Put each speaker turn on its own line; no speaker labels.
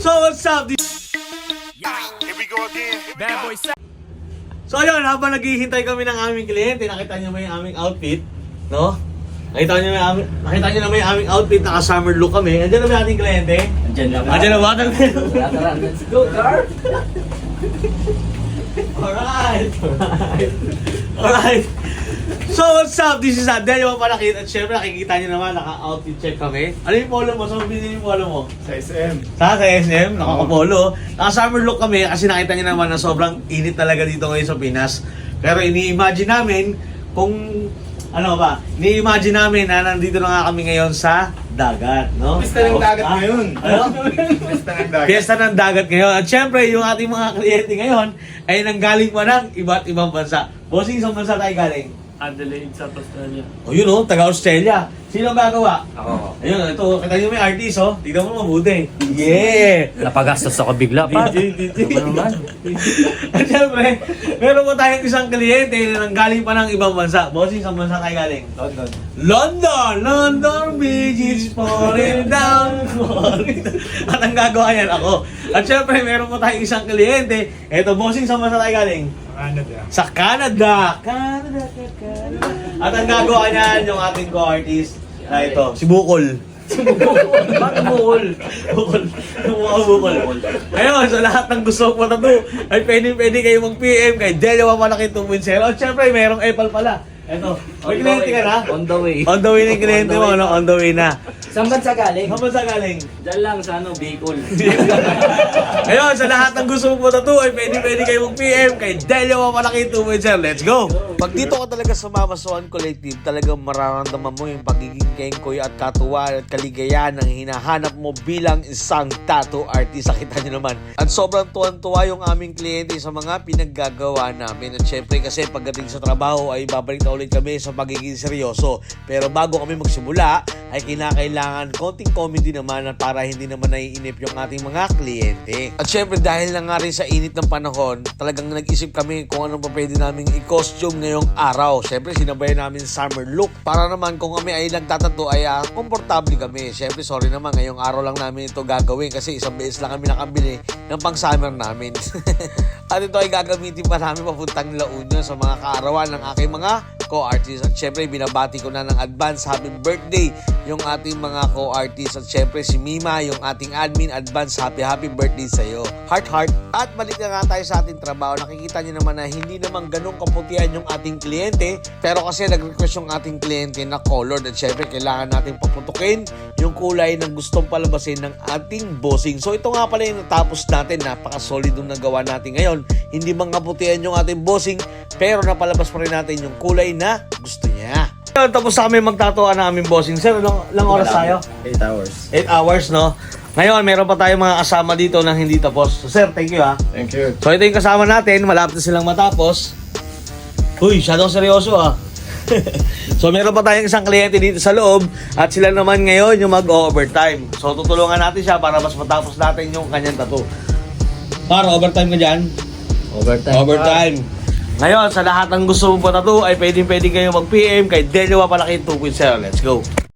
So what's up?
Here we go again.
Bad boy sa.
So ayun, habang naghihintay kami ng aming kliyente, nakita niyo ba yung aming outfit? No? Nakita niyo na may aming outfit, naka-summer look kami. Andiyan na ba yung ating kliyente?
Andiyan na ba?
Andiyan na ba?
Tara, let's go, car!
Alright. So what's up? This is Daniel Palakit at syempre nakikita niyo naman, naka-outfit check kami. Ano yung polo mo? Saan binili yung polo mo?
Sa SM.
Sa SM, nakaka-polo. Naka-summer look kami kasi nakita niyo naman na sobrang init talaga dito ngayon sa Pinas. Pero ini-imagine namin kung ini-imagine namin na nandito na nga kami ngayon sa dagat, no?
Pista ng dagat ngayon.
Ano?
Pista ng dagat.
Piyesta ng dagat ngayon. At syempre, yung ating mga kliyente ngayon ay nanggaling pa ng iba't ibang bansa. Bossing, isang bansa tayo galing?
Adelaide, South Australia.
O yun o, taga-Australia. Sino ang gagawa?
Ako.
Ayun, ito, kita niyo may artist oh. Tignan mo mabuti. Yeah!
Napagastos ako bigla pa.
DJ.
Ano naman?
At syempre, meron po tayong isang kliyente na nanggaling pa ng ibang bansa. Bossing, isang bansa tayo galing? London Bridge is falling down. At ang gagawa yan ako. At syempre, meron po tayong isang kliyente. Eto, bossing, isang bansa tayo galing?
Canada.
Sa Canada. Canada. At ang gagawa niyan, yung ating co-artist na ito, si Bukol.
Bakit bukol?
Bukol. Yung mga Bukol. Ngayon, sa lahat ng gusto ko tattoo, ay pwede kayo mag-PM kay Delio Malaki 2.0. At syempre, merong Apple pala. Ito, may kliyente ka na?
On the way.
On the way na yung kliyente mo, no? On the way na.
Saan bansa galing?
Saan ba sa galing?
Diyan lang sa Bicol.
Ngayon, sa lahat ng gusto mo tattoo, ay pwede kayo mag-PM kay Delio Malaki 2.0. Let's go! Pag dito ka talaga sa Mama Sohan Collective, talagang mararamdaman mo yung pagiging kengkoy at katuwaan at kaligayahan ng hinahanap mo bilang isang tattoo artist. Nakita nyo naman. At sobrang tuwan-tuwa yung aming kliyente sa mga pinaggagawa namin. At syempre kasi pagdating sa trabaho ay babalik na ulit kami sa pagiging seryoso. Pero bago kami magsimula, ay kinakailangan konting comedy naman at para hindi naman naiinip yung ating mga kliyente. At syempre dahil na nga rin sa init ng panahon, talagang nag-isip kami kung ano pa pwede namin i-costume ngayong araw. Syempre sinabayan namin summer look para naman kung kami ay nagtatato ay komportable kami. Syempre sorry naman ngayong araw lang namin ito gagawin kasi isang beses lang kami nakabili ng pang summer namin. At ito ay gagamitin pa namin papuntang La Union sa mga kaarawan ng aking mga co-artists. At syempre binabati ko na ng advance happy birthday yung ating mga co-artists. At syempre si Mima, yung ating admin, advance happy birthday sa'yo. Heart. At balik na nga tayo sa ating trabaho. Nakikita nyo naman na hindi naman ganun kaputihan yung ating kliyente. Pero kasi nag-request yung ating kliyente na colored. At syempre kailangan natin paputukin yung kulay na gustong palabasin ng ating bossing. So ito nga pala yung natapos natin. Napaka-solid yung nagawa natin ngayon. Hindi man kaputihan yung ating bossing, pero napalabas pa rin natin yung kulay na gusto niya. Tapos na kami magtatuan ng aming bossing. Sir, ilang oras tayo?
8 hours.
8 hours, no? Ngayon, meron pa tayong mga kasama dito nang hindi tapos. So, sir, thank you, ha?
Thank you.
So, ito yung kasama natin. Malapit na silang matapos. Uy, masyadong seryoso, ha? So, meron pa tayong isang kliyente dito sa loob at sila naman ngayon yung mag-overtime. So, tutulungan natin siya para mas matapos natin yung kanyang tattoo. Para, overtime ka dyan? Overtime. Ngayon, sa lahat ng gusto mong patato ay pwede kayo mag-PM kay Delio Palaki 2.0. Let's go!